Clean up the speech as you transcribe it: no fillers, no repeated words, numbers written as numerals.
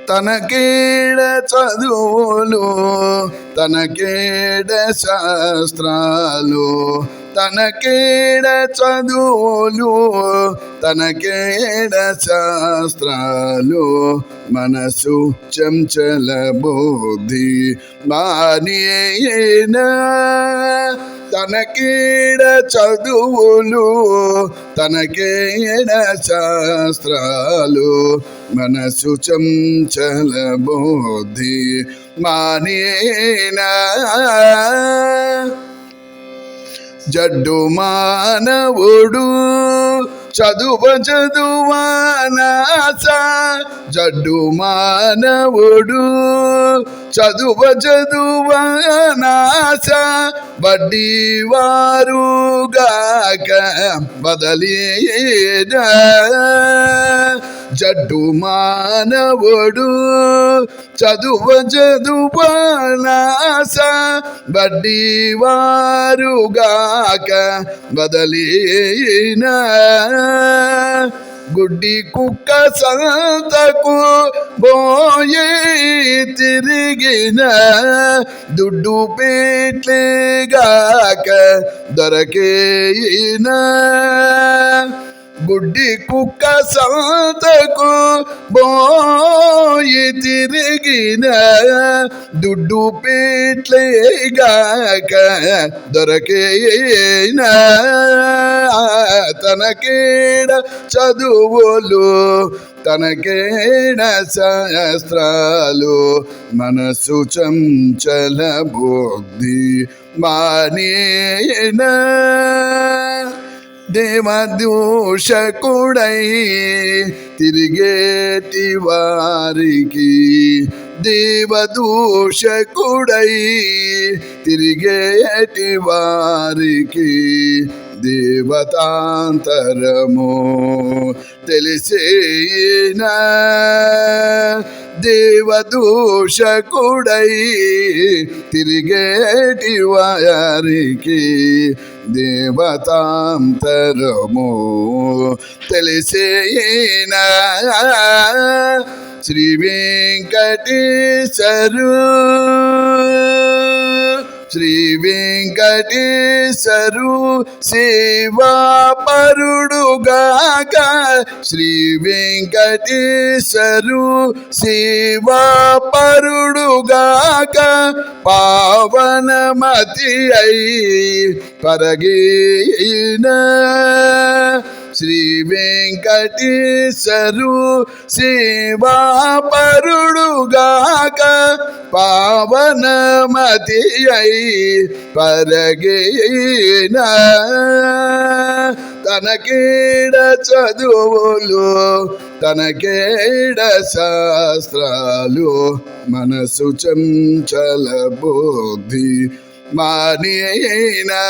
తనకేడ చదువులు తనకేడ శాస్త్రాలు, తనకేడ చదువులు తనకేడ శాస్త్రాలు, మనసు చంచల బుద్ధి మానేనా. తనకేడ చదువులు తనకేడ శాస్త్రాలు, మనసు చంచల బుద్ధి మానేనా. జడ్డు మానవుడు చదువానాస, జడ్డు మానవుడు చదువానాస, వడ్డీ వారుగాక బదలీనా. జడ్డు మానవుడు చదువానాస, వడ్డీ వారుగాక బదలీనా. గుడ్డి కుక్క సంతకు పోయి తిరిగిన, దుడ్డు పెట్లేగాక దొరకేనా. గుడ్డి కుక్క సంతకు పోయి తిరిగిన, దుడ్డు పెట్లేగాక దొరకేనా. తనకేడ చదువులు తనకేడ శాస్త్రాలు, మనసు చంచల బుద్ధి మానేనా. దేవదూషకుడై తిరిగేటి వారికి, దేవదూషకుడై తిరిగేటి వారికి, దేవతాంతరము తెలిసేనా. దేవదూషకుడై తిరిగేటి వారికి, దేవతాంతరము తెలిసేనా. శ్రీ వెంకటేశ్వరు, శ్రీ వెంకటేశ్వరు సేవాపరుడుగాక, శ్రీ వెంకటేశ్వరు సేవాపరుడుగాక, పావనమతి అయి పరగేనా. శ్రీ వెంకటేశ్వరు సేవాపరుడుగాక, పావనమతి అయి పరగేనా. తనకేడ చదువులు తనకేడ శాస్త్రాలు, మనసు చంచల బుద్ధి మానేనా.